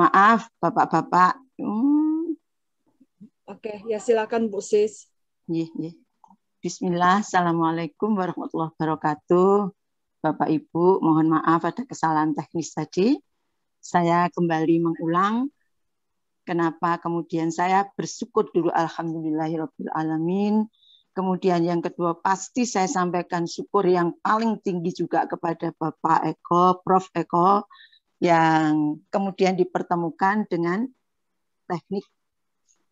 Maaf, Bapak-bapak. Oke, ya silakan Bu Sis. Bismillah, Assalamualaikum warahmatullahi wabarakatuh. Bapak Ibu, mohon maaf ada kesalahan teknis tadi. Saya kembali mengulang. Kenapa kemudian saya bersyukur dulu alhamdulillahirabbil alamin. Kemudian yang kedua pasti saya sampaikan syukur yang paling tinggi juga kepada Bapak Eko, Prof Eko yang kemudian dipertemukan dengan teknik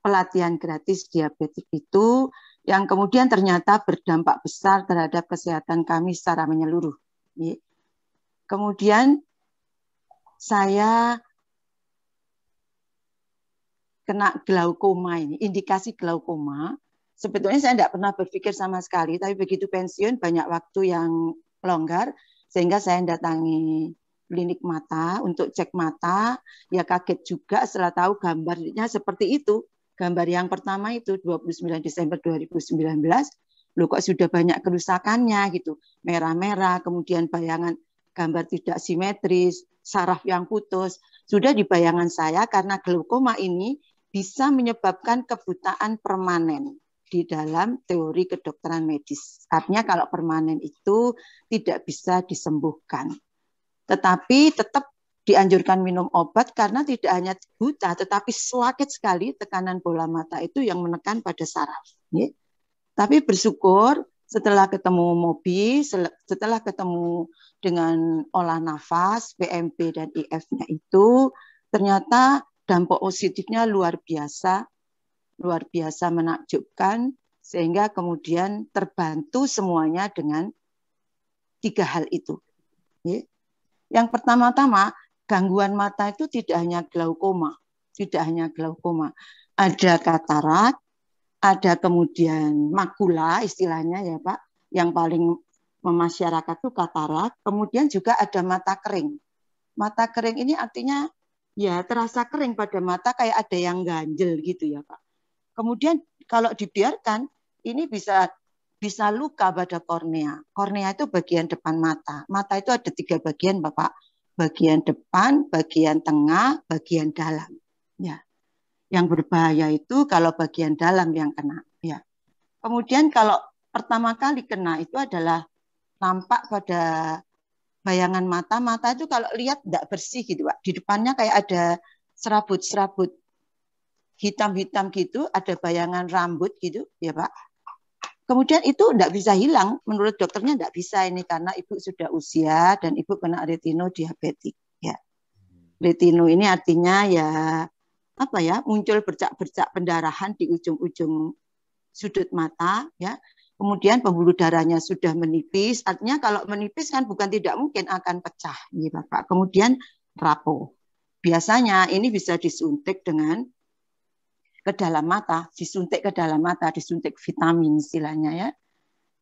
pelatihan gratis diabetik itu yang kemudian ternyata berdampak besar terhadap kesehatan kami secara menyeluruh. Kemudian saya kena glaukoma ini, indikasi glaukoma. Sebetulnya saya tidak pernah berpikir sama sekali, tapi begitu pensiun banyak waktu yang longgar, sehingga saya datangi klinik mata untuk cek mata, ya kaget juga setelah tahu gambarnya seperti itu. Gambar yang pertama itu 29 Desember 2019, loh kok sudah banyak kerusakannya gitu. Merah-merah, kemudian bayangan gambar tidak simetris, saraf yang putus. Sudah di bayangan saya karena glaukoma ini bisa menyebabkan kebutaan permanen di dalam teori kedokteran medis. Artinya kalau permanen itu tidak bisa disembuhkan. Tetapi tetap dianjurkan minum obat karena tidak hanya buta, tetapi sakit sekali tekanan bola mata itu yang menekan pada saraf. Tapi bersyukur setelah ketemu MOBI, setelah ketemu dengan olah nafas, PMP dan IF-nya itu, ternyata dampak positifnya luar biasa menakjubkan, sehingga kemudian terbantu semuanya dengan 3 hal itu. Yang pertama-tama, gangguan mata itu tidak hanya glaukoma, ada katarak, ada kemudian makula istilahnya ya Pak, yang paling memasyarakat itu katarak, kemudian juga ada mata kering. Mata kering ini artinya ya terasa kering pada mata kayak ada yang ganjel gitu ya Pak. Kemudian kalau dibiarkan ini bisa luka pada kornea. Kornea itu bagian depan mata. Mata itu ada 3 bagian, Bapak. Bagian depan, bagian tengah, bagian dalam. Ya. Yang berbahaya itu kalau bagian dalam yang kena. Ya. Kemudian kalau pertama kali kena itu adalah nampak pada bayangan mata. Mata itu kalau lihat tidak bersih gitu, Pak. Di depannya kayak ada serabut-serabut hitam-hitam gitu, ada bayangan rambut gitu, ya Pak. Kemudian itu tidak bisa hilang, menurut dokternya tidak bisa ini karena ibu sudah usia dan ibu kena retinodiabetik. Ya. Retino ini artinya ya apa ya, muncul bercak-bercak pendarahan di ujung-ujung sudut mata, ya. Kemudian pembuluh darahnya sudah menipis, artinya kalau menipis kan bukan tidak mungkin akan pecah, ya Bapak. Kemudian rapuh. Biasanya ini bisa disuntik dengan ke dalam mata, disuntik vitamin istilahnya ya.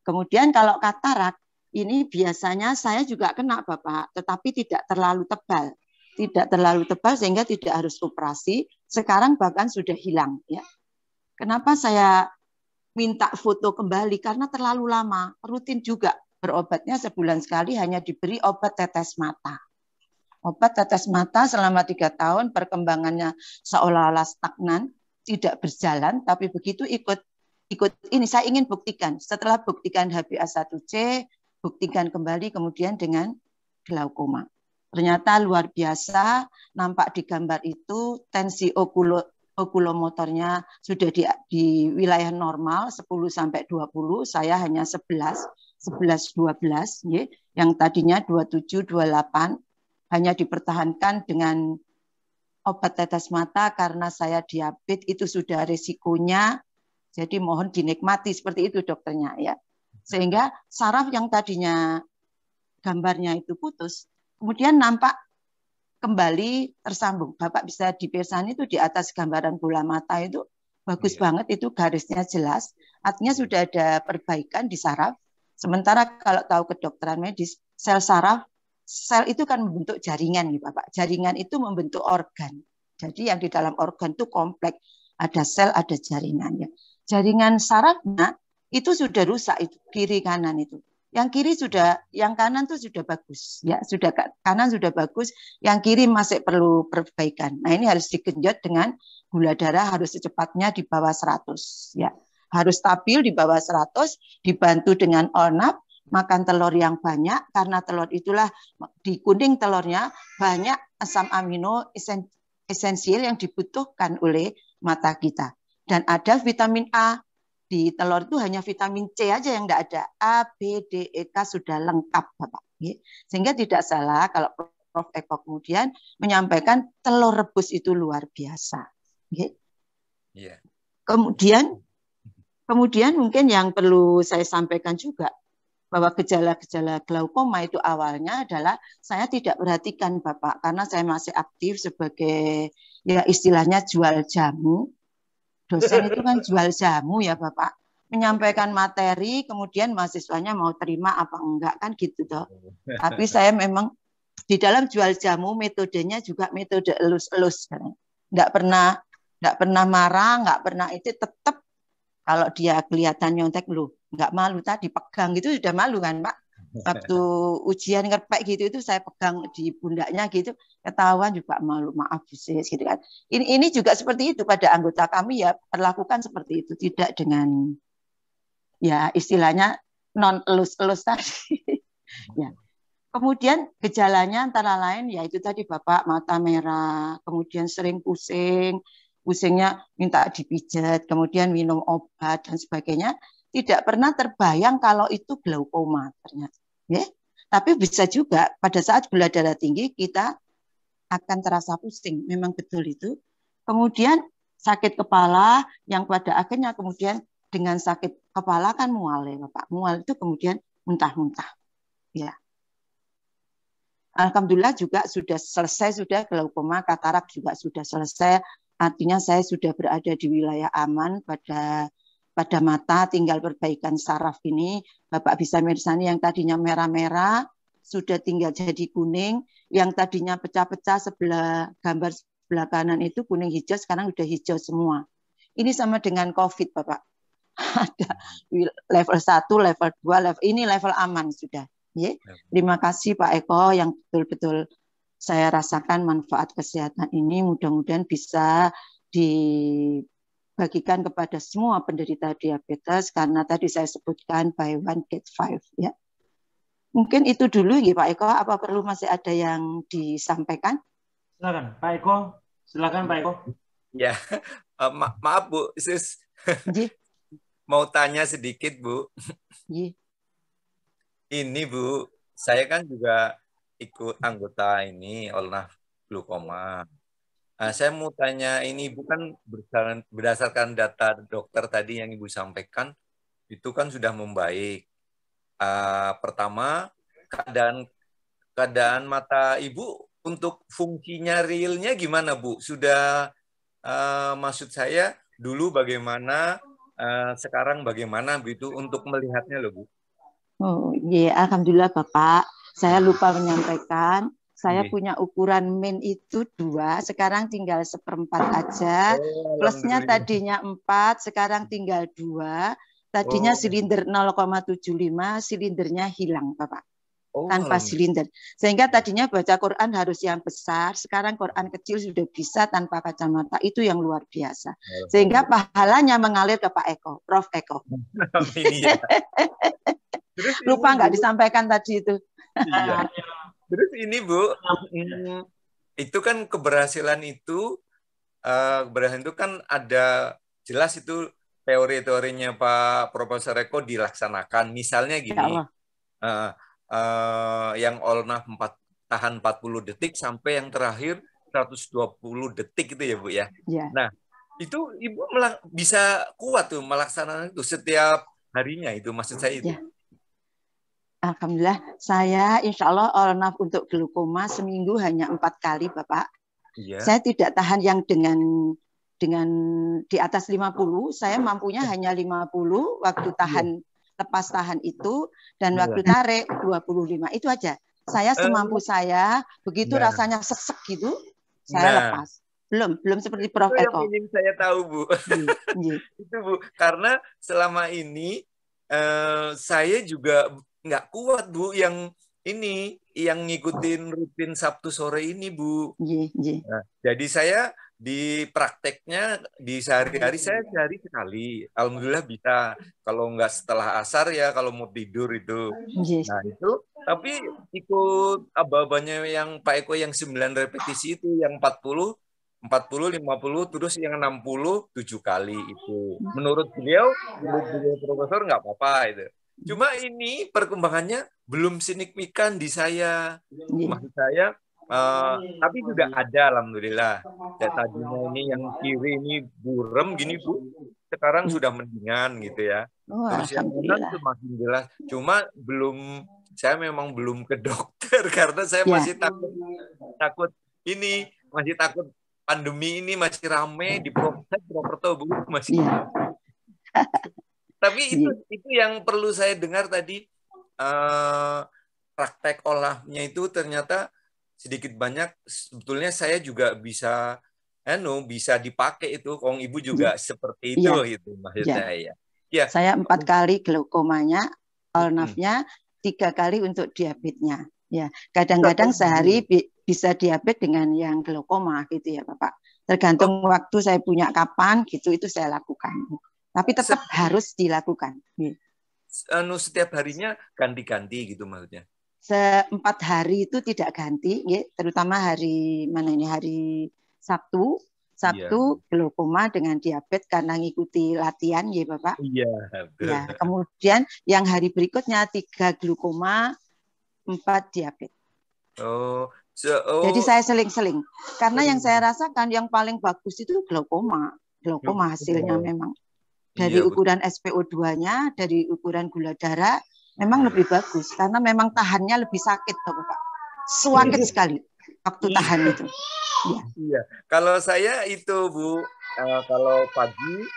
Kemudian kalau katarak, ini biasanya saya juga kena Bapak, tetapi tidak terlalu tebal. Tidak terlalu tebal sehingga tidak harus operasi, sekarang bahkan sudah hilang ya. Kenapa saya minta foto kembali? Karena terlalu lama, rutin juga berobatnya sebulan sekali hanya diberi obat tetes mata. Obat tetes mata selama 3 tahun perkembangannya seolah-olah stagnan, tidak berjalan, tapi begitu ikut ini saya ingin buktikan. Setelah buktikan HbA1c, buktikan kembali kemudian dengan glaukoma. Ternyata luar biasa, nampak di gambar itu tensi okulomotornya sudah di wilayah normal 10 sampai 20, saya hanya 11, 12, yang tadinya 27, 28 hanya dipertahankan dengan obat tetes mata karena saya diabetes itu sudah risikonya, jadi mohon dinikmati seperti itu dokternya ya. Sehingga saraf yang tadinya gambarnya itu putus, kemudian nampak kembali tersambung. Bapak bisa dipersani itu di atas gambaran bola mata itu bagus banget, itu garisnya jelas, artinya sudah ada perbaikan di saraf. Sementara kalau tahu kedokteran medis, sel saraf, sel itu kan membentuk jaringan nih Bapak. Jaringan itu membentuk organ. Jadi yang di dalam organ itu kompleks. Ada sel, ada jaringannya. Jaringan sarafnya itu sudah rusak, itu kiri kanan itu. Yang kiri sudah, yang kanan tuh sudah bagus, ya sudah kanan sudah bagus, yang kiri masih perlu perbaikan. Nah ini harus digenjot dengan gula darah harus secepatnya di bawah 100, ya harus stabil di bawah 100, dibantu dengan ORNAP, makan telur yang banyak karena telur itulah di kuning telurnya banyak asam amino esensial yang dibutuhkan oleh mata kita. Dan ada vitamin A. Di telur itu hanya vitamin C aja yang tidak ada. A, B, D, E, K sudah lengkap, Bapak. Sehingga tidak salah kalau Prof. Eko kemudian menyampaikan telur rebus itu luar biasa. Yeah. Kemudian mungkin yang perlu saya sampaikan juga, bahwa gejala-gejala glaukoma itu awalnya adalah saya tidak perhatikan, Bapak, karena saya masih aktif sebagai, ya istilahnya jual jamu. Dosen itu kan jual jamu ya Bapak, menyampaikan materi, kemudian mahasiswanya mau terima apa enggak kan gitu toh. Tapi saya memang di dalam jual jamu metodenya juga metode elus-elus, nggak pernah marah, nggak pernah itu, tetap kalau dia kelihatan nyontek lu nggak malu tadi pegang gitu sudah malu kan Pak. Waktu ujian ngerpek gitu itu saya pegang di pundaknya gitu, ketahuan juga malu, maaf sis gitu kan. Ini juga seperti itu pada anggota kami ya, perlakukan seperti itu, tidak dengan ya istilahnya non elus-elus tadi. Ya. Kemudian gejalanya antara lain ya itu tadi Bapak, mata merah, kemudian sering pusing, pusingnya minta dipijat, kemudian minum obat dan sebagainya. Tidak pernah terbayang kalau itu glaukoma ternyata. Ya. Tapi bisa juga pada saat gula darah tinggi kita akan terasa pusing, memang betul itu. Kemudian sakit kepala yang pada akhirnya kemudian dengan sakit kepala kan mual ya Bapak. Mual itu kemudian muntah-muntah. Ya. Alhamdulillah juga sudah selesai, sudah glaukoma, katarak juga sudah selesai. Artinya saya sudah berada di wilayah aman pada mata, tinggal perbaikan saraf ini. Bapak bisa mirsani yang tadinya merah-merah, sudah tinggal jadi kuning. Yang tadinya pecah-pecah sebelah gambar sebelah kanan itu kuning hijau, sekarang sudah hijau semua. Ini sama dengan COVID, Bapak. Ada level 1, level 2, ini level aman sudah. Terima kasih Pak Eko yang betul-betul saya rasakan manfaat kesehatan ini. Mudah-mudahan bisa bagikan kepada semua penderita diabetes karena tadi saya sebutkan buy one get five ya. Mungkin itu dulu ya Pak Eko, apa perlu masih ada yang disampaikan? Silakan Pak Eko, silakan Pak Eko. Ya, maaf Bu, Sis. Mau tanya sedikit Bu. Ini Bu, saya kan juga ikut anggota ini Ornaf glaukoma. Saya mau tanya ini bukan berdasarkan data dokter tadi yang Ibu sampaikan, itu kan sudah membaik. Pertama, keadaan mata Ibu untuk fungsinya realnya gimana Bu? Sudah, maksud saya dulu bagaimana, sekarang bagaimana begitu untuk melihatnya loh Bu? Oh iya, alhamdulillah Bapak. Saya lupa menyampaikan. Saya punya ukuran min itu 2, sekarang tinggal 1/4 aja. Plusnya tadinya 4, sekarang tinggal 2. Tadinya silinder 0,75, silindernya hilang, Bapak. Tanpa silinder. Sehingga tadinya baca Quran harus yang besar, sekarang Quran kecil sudah bisa tanpa kacamata. Itu yang luar biasa. Sehingga pahalanya mengalir ke Pak Eko, Prof. Eko. Lupa nggak disampaikan tadi itu. Iya. Terus ini Bu, itu kan keberhasilan itu kan ada jelas itu teori-teorinya Pak Profesor Eko dilaksanakan. Misalnya gini, yang Ornaf tahan 40 detik sampai yang terakhir 120 detik itu ya Bu ya. Ya. Nah, itu Ibu bisa kuat tuh melaksanakan itu setiap harinya itu maksud saya itu. Ya. Alhamdulillah, saya insya Allah Ornaf untuk glaukoma seminggu hanya 4 kali, Bapak. Iya. Saya tidak tahan yang dengan di atas 50, saya mampunya hanya 50 waktu tahan, lepas tahan itu, dan waktu tarik 25, itu aja. Saya semampu saya, begitu rasanya sesek gitu, saya lepas. Belum seperti Prof. Eko. Yang ingin saya tahu Bu. Itu Bu, karena selama ini saya juga nggak kuat Bu yang ini, yang ngikutin rutin Sabtu sore ini Bu. Nah, jadi saya di prakteknya di sehari-hari saya sehari sekali. Alhamdulillah bisa. Kalau nggak setelah asar ya kalau mau tidur itu. Nah itu, tapi ikut aba-abanya yang Pak Eko yang 9 repetisi itu, yang 40, 50, terus yang 60, 7 kali itu. Menurut beliau profesor nggak apa-apa itu. Cuma ini perkembangannya belum signifikan di saya. Maksud saya, tapi sudah ada alhamdulillah. Ya, tadinya ini yang kiri ini burem gini Bu, sekarang sudah mendingan gitu ya. Terus yang kanan semakin jelas. Cuma saya memang belum ke dokter karena saya masih takut ini, masih takut pandemi ini masih rame di Purwokerto Bu, masih. Tapi itu yang perlu saya dengar tadi, praktek olahnya itu ternyata sedikit banyak sebetulnya saya juga bisa dipakai itu. Kong Ibu juga seperti itu gitu maksud saya. Ya. Saya 4 kali glaukomanya, olnafnya, 3 kali untuk diabetesnya. Ya, kadang-kadang sehari bisa diabetes dengan yang glaukoma gitu ya Bapak. Tergantung waktu saya punya kapan gitu, itu saya lakukan. Tapi tetap harus dilakukan. Setiap harinya ganti-ganti gitu maksudnya. 4 hari itu tidak ganti, ya, terutama hari Sabtu glaukoma dengan diabetes karena ngikuti latihan ya Bapak. Iya. Ya, kemudian yang hari berikutnya 3 glaukoma, 4 diabetes. Jadi saya seling-seling. Karena yang saya rasakan yang paling bagus itu glaukoma hasilnya memang. Dari ukuran SpO2-nya, dari ukuran gula darah, memang lebih bagus. Karena memang tahannya lebih sakit, Bapak. Sakit sekali waktu tahan itu. Iya. Kalau saya itu, Bu, kalau pagi,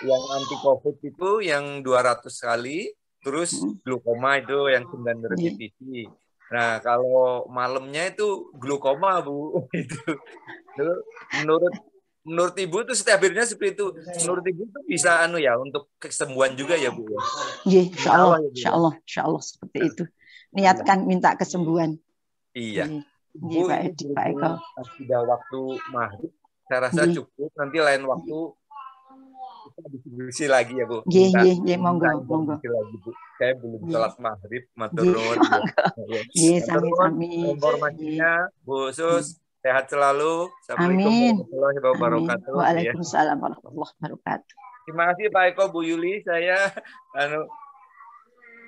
yang anti-COVID itu yang 200 kali, terus glaukoma itu yang 9 repetisi. Nah, kalau malamnya itu glaukoma, Bu. Itu menurut Ibu itu setiap harinya seperti itu. Menurut Ibu itu bisa untuk kesembuhan juga ya Bu? Iya, insya Allah seperti itu. Niatkan minta kesembuhan. Iya. Bu, Pak Eko. Sudah waktu maghrib, saya rasa cukup. Nanti lain waktu kita diskusi lagi ya Bu. Iya, monggo. Lagi, Bu. Saya belum sholat maghrib, matur nuwun. Sami-sami. Informasinya Bu Sus. Sehat selalu. Assalamualaikum warahmatullahi wabarakatuh. Waalaikumsalam warahmatullahi wabarakatuh. Terima kasih Pak Eko, Bu Yuli. Saya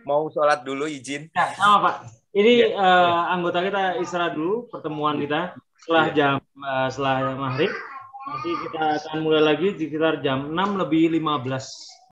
mau sholat dulu, izin. Ya, sama Pak. Ini anggota kita istirahat dulu pertemuan kita setelah maghrib. Nanti kita akan mulai lagi sekitar jam 6:15.